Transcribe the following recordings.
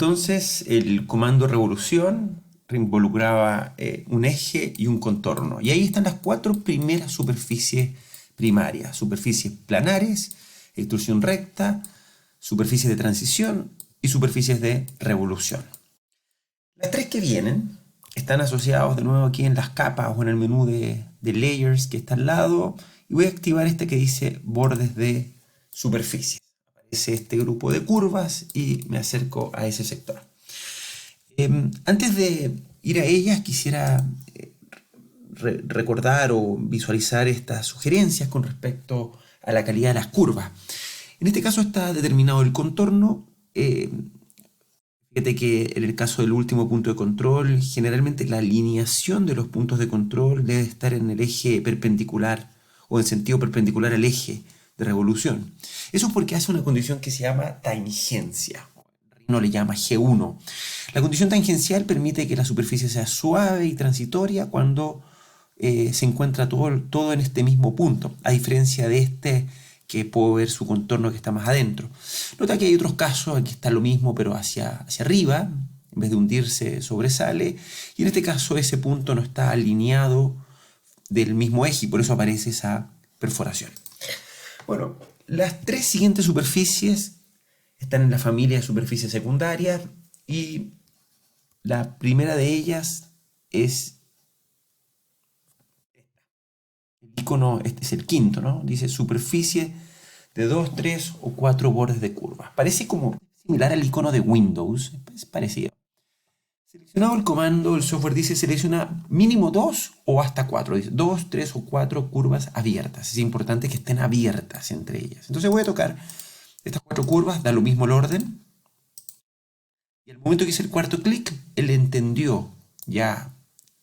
entonces el comando revolución involucraba un eje y un contorno. Y ahí están las cuatro primeras superficies primarias. Superficies planares, extrusión recta, superficies de transición y superficies de revolución. Las tres que vienen están asociados de nuevo aquí en las capas o en el menú de layers que está al lado. Y voy a activar este que dice bordes de superficie. Aparece este grupo de curvas y me acerco a ese sector. Antes de ir a ellas, quisiera recordar o visualizar estas sugerencias con respecto a la calidad de las curvas. En este caso está determinado el contorno. Fíjate que en el caso del último punto de control, generalmente la alineación de los puntos de control debe estar en el eje perpendicular o en sentido perpendicular al eje de revolución. Eso es porque hace una condición que se llama tangencia. Rino le llama G1. La condición tangencial permite que la superficie sea suave y transitoria cuando se encuentra todo en este mismo punto, a diferencia de este que puedo ver su contorno que está más adentro. Nota que hay otros casos, aquí está lo mismo pero hacia arriba, en vez de hundirse sobresale, y en este caso ese punto no está alineado del mismo eje y por eso aparece esa perforación. Bueno, las tres siguientes superficies están en la familia de superficies secundarias y la primera de ellas es el icono, este es el quinto, ¿no? Dice superficie de 2, 3 o 4 bordes de curva. Parece como similar al icono de Windows, es parecido. Seleccionado el comando, el software dice selecciona mínimo 2 o hasta 4. Dice 2, 3 o 4 curvas abiertas. Es importante que estén abiertas entre ellas. Entonces voy a tocar estas 4 curvas, da lo mismo el orden. Y al momento que hice el cuarto clic, él entendió ya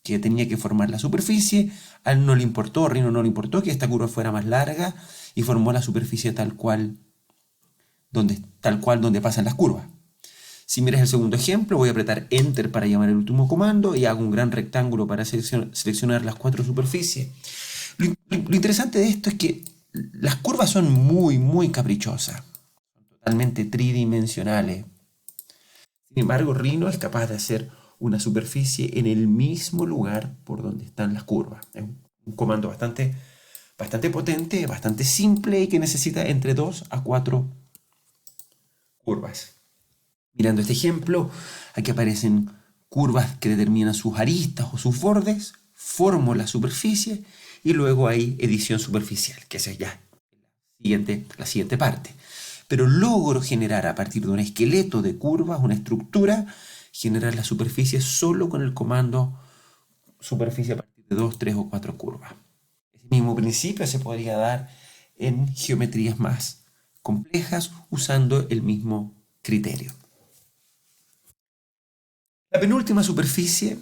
que tenía que formar la superficie. A él no le importó, a Rhino no le importó que esta curva fuera más larga y formó la superficie tal cual donde pasan las curvas. Si miras el segundo ejemplo, voy a apretar Enter para llamar el último comando y hago un gran rectángulo para seleccionar las 4 superficies. Lo interesante de esto es que las curvas son muy caprichosas, totalmente tridimensionales. Sin embargo, Rhino es capaz de hacer una superficie en el mismo lugar por donde están las curvas. Es un comando bastante potente, bastante simple y que necesita entre 2 a 4 curvas. Mirando este ejemplo, aquí aparecen curvas que determinan sus aristas o sus bordes, formo la superficie y luego hay edición superficial, que esa es ya la siguiente parte. Pero logro generar a partir de un esqueleto de curvas, una estructura, generar la superficie solo con el comando superficie a partir de 2, 3 o 4 curvas. Ese mismo principio se podría dar en geometrías más complejas usando el mismo criterio. La penúltima superficie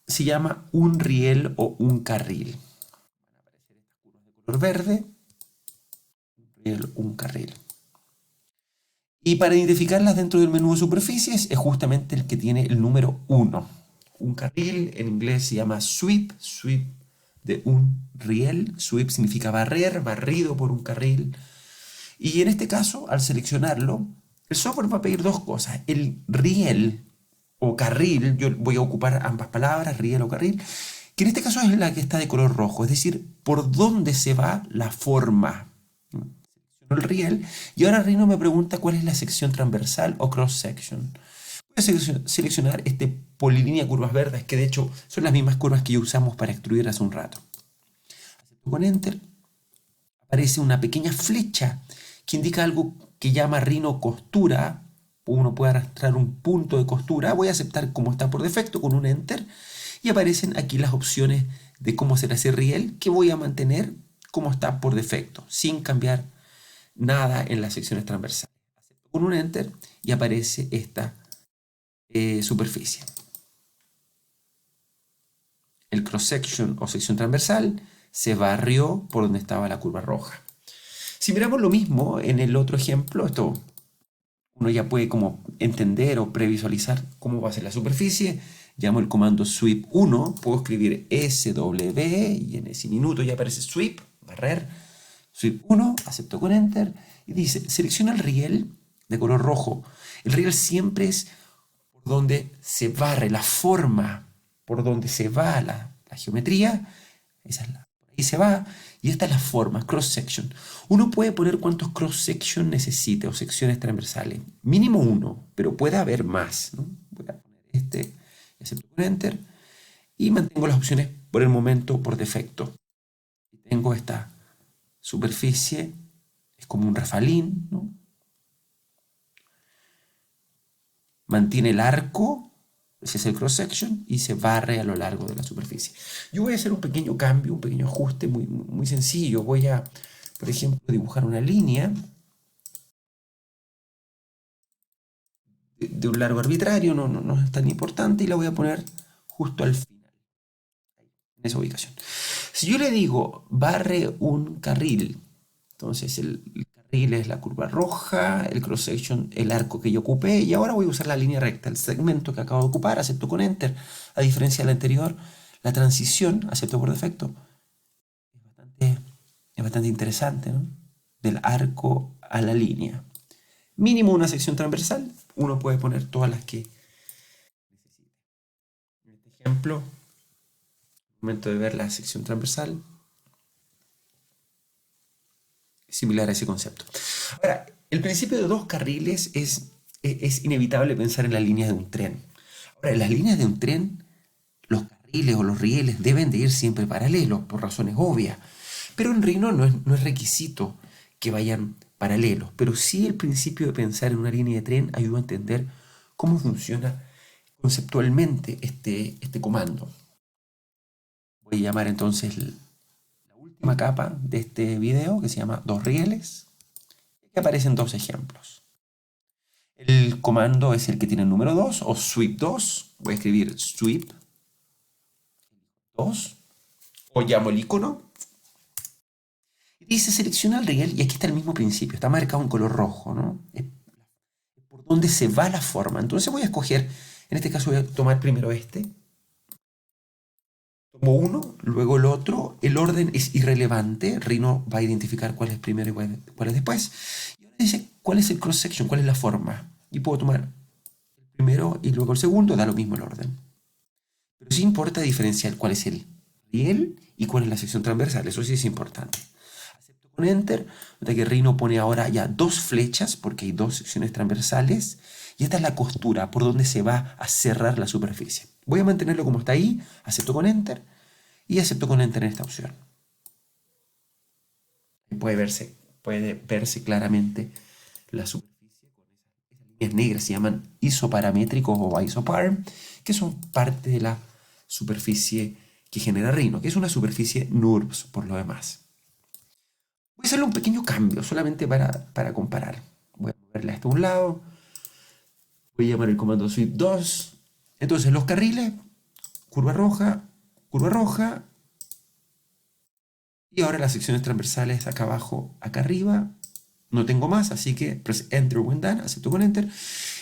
se llama un riel o un carril. Van a aparecer estas curvas de color verde, un riel, un carril. Y para identificarlas dentro del menú de superficies es justamente el que tiene el número 1. Un carril en inglés se llama sweep de un riel. Sweep significa barrer, barrido por un carril. Y en este caso, al seleccionarlo, el software va a pedir dos cosas. El riel o carril, yo voy a ocupar ambas palabras, riel o carril, que en este caso es la que está de color rojo, es decir, por dónde se va la forma. Selecciono el riel y ahora Rhino me pregunta cuál es la sección transversal o cross section. Voy a seleccionar este polilínea curvas verdes, que de hecho son las mismas curvas que usamos para extruir hace un rato. Con Enter aparece una pequeña flecha que indica algo que llama Rhino costura. Uno puede arrastrar un punto de costura. Voy a aceptar como está por defecto con un Enter. Y aparecen aquí las opciones de cómo hacer ese riel que voy a mantener como está por defecto, sin cambiar nada en las secciones transversales. Acepto con un Enter y aparece esta superficie. El cross section o sección transversal se barrió por donde estaba la curva roja. Si miramos lo mismo en el otro ejemplo, esto uno ya puede como entender o previsualizar cómo va a ser la superficie. Llamo el comando sweep 1, puedo escribir SW y en ese minuto ya aparece sweep, barrer, sweep 1, acepto con Enter y dice, selecciona el riel de color rojo. El riel siempre es donde se barre la forma, por donde se va la geometría, por ahí se va, y esta es la forma, cross section. Uno puede poner cuántos cross section necesite o secciones transversales, mínimo uno, pero puede haber más, ¿no? Voy a poner este, acepto con enter, y mantengo las opciones por el momento por defecto. Tengo esta superficie, es como un rafalín, ¿no? Mantiene el arco, ese es el cross section, y se barre a lo largo de la superficie. Yo voy a hacer un pequeño cambio, un pequeño ajuste muy sencillo. Voy a, por ejemplo, dibujar una línea de un largo arbitrario, no es tan importante, y la voy a poner justo al final, en esa ubicación. Si yo le digo barre un carril, entonces el carril es la curva roja, el cross section, el arco que yo ocupé, y ahora voy a usar la línea recta, el segmento que acabo de ocupar, acepto con enter. A diferencia del anterior, la transición, acepto por defecto, es bastante interesante, ¿no? Del arco a la línea. Mínimo una sección transversal, uno puede poner todas las que necesite. En este ejemplo, momento de ver la sección transversal, similar a ese concepto. Ahora, el principio de dos carriles es inevitable pensar en las líneas de un tren. Ahora, en las líneas de un tren, los carriles o los rieles deben de ir siempre paralelos, por razones obvias. Pero en Rhino no es requisito que vayan paralelos, pero sí el principio de pensar en una línea de tren ayuda a entender cómo funciona conceptualmente este comando. Voy a llamar entonces la última capa de este video, que se llama dos rieles, que aparecen dos ejemplos. El comando es el que tiene el número 2 o sweep 2. Voy a escribir sweep 2 o llamo el icono. Y dice selecciona el riel y aquí está el mismo principio. Está marcado en color rojo, ¿no? Es por donde se va la forma. Entonces voy a escoger, en este caso voy a tomar primero este. Tomo uno, luego el otro. El orden es irrelevante. Rhino va a identificar cuál es primero y cuál es después. Y ahora dice cuál es el cross section, cuál es la forma. Y puedo tomar el primero y luego el segundo, da lo mismo el orden. Pero sí importa diferenciar cuál es el riel y cuál es la sección transversal. Eso sí es importante. Acepto con enter. Nota que Rhino pone ahora ya dos flechas porque hay dos secciones transversales. Y esta es la costura por donde se va a cerrar la superficie. Voy a mantenerlo como está ahí. Acepto con enter. Y acepto con enter en esta opción. Puede verse claramente la superficie con esas líneas negras. Se llaman isoparamétricos o isopar, que son parte de la superficie que genera Rhino, que es una superficie NURBS por lo demás. Voy a hacerle un pequeño cambio, solamente para comparar. Voy a moverla hasta un lado. Voy a llamar el comando sweep 2. Entonces los carriles, curva roja, y ahora las secciones transversales acá abajo, acá arriba. No tengo más, así que press enter when done, acepto con enter.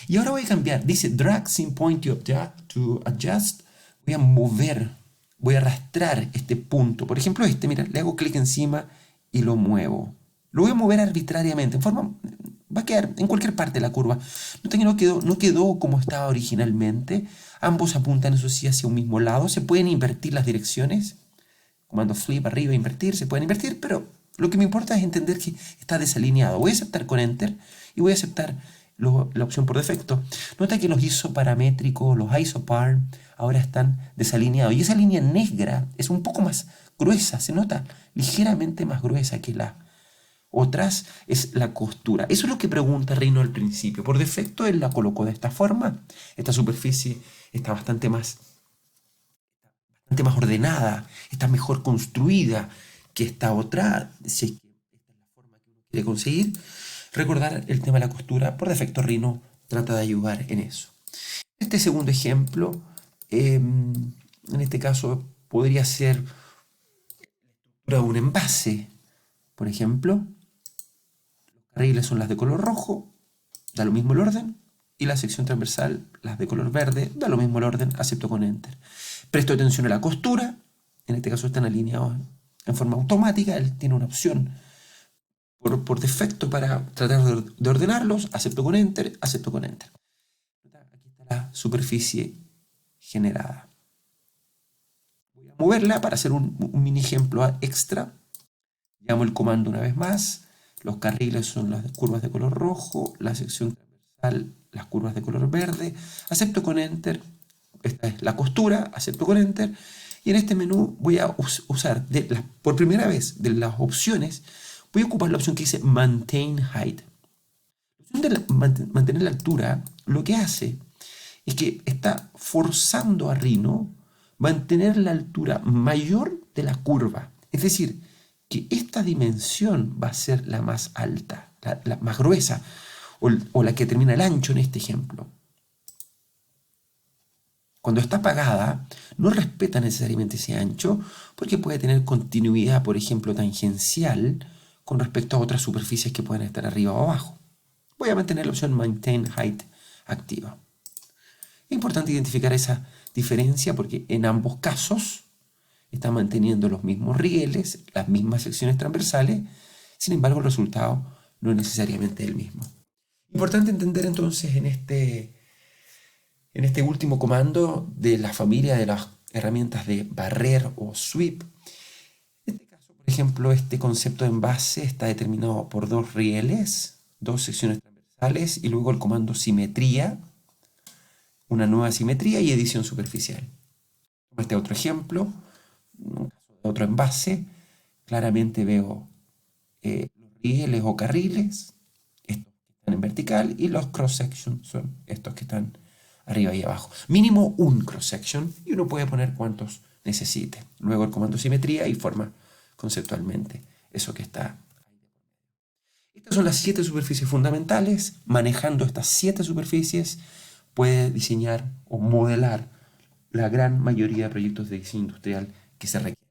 Y ahora voy a cambiar, dice drag sin point to adjust. Voy a mover, voy a arrastrar este punto. Por ejemplo este, mira, le hago clic encima y lo muevo. Lo voy a mover arbitrariamente, va a quedar en cualquier parte de la curva. Nota que no quedó como estaba originalmente. Ambos apuntan, eso sí, hacia un mismo lado. Se pueden invertir las direcciones. Comando flip arriba, invertir, se pueden invertir, pero lo que me importa es entender que está desalineado. Voy a aceptar con enter y voy a aceptar la opción por defecto. Nota que los isoparamétricos, los isopar, ahora están desalineados. Y esa línea negra es un poco más gruesa, se nota ligeramente más gruesa que la otras, es la costura. Eso es lo que pregunta Rhino al principio. Por defecto él la colocó de esta forma. Esta superficie está bastante más ordenada, está mejor construida que esta otra, si esta es la forma que uno quiere conseguir. Recordar el tema de la costura, por defecto Rhino trata de ayudar en eso. Este segundo ejemplo, en este caso podría ser la estructura de un envase. Por ejemplo, los carriles son las de color rojo, da lo mismo el orden, y la sección transversal, las de color verde, da lo mismo el orden, acepto con enter. Presto atención a la costura, en este caso están alineados en forma automática, él tiene una opción por defecto para tratar de ordenarlos, acepto con enter, acepto con enter. Aquí está la superficie generada. Voy a moverla para hacer un mini ejemplo extra. Llamo el comando una vez más. Los carriles son las curvas de color rojo, la sección transversal, las curvas de color verde. Acepto con Enter. Esta es la costura, acepto con Enter. Y en este menú voy a usar, por primera vez, de las opciones, voy a ocupar la opción que dice Maintain Height. La opción de mantener la altura, lo que hace es que está forzando a Rhino mantener la altura mayor de la curva. Es decir, que esta dimensión va a ser la más alta, la más gruesa, o la que termina el ancho en este ejemplo. Cuando está apagada, no respeta necesariamente ese ancho, porque puede tener continuidad, por ejemplo, tangencial, con respecto a otras superficies que pueden estar arriba o abajo. Voy a mantener la opción Maintain Height activa. Es importante identificar esa diferencia porque en ambos casos está manteniendo los mismos rieles, las mismas secciones transversales, sin embargo el resultado no es necesariamente el mismo. Importante entender entonces en este último comando de la familia de las herramientas de barrer o sweep. En este caso, por ejemplo, este concepto de envase está determinado por dos rieles, dos secciones transversales y luego el comando simetría, una nueva simetría y edición superficial. Este otro ejemplo, en un caso de otro envase, claramente veo los rieles o carriles, estos que están en vertical, y los cross sections son estos que están arriba y abajo. Mínimo un cross section y uno puede poner cuantos necesite. Luego el comando simetría y forma conceptualmente eso que está ahí. Estas son las 7 superficies fundamentales. Manejando estas 7 superficies puede diseñar o modelar la gran mayoría de proyectos de diseño industrial que se requieren.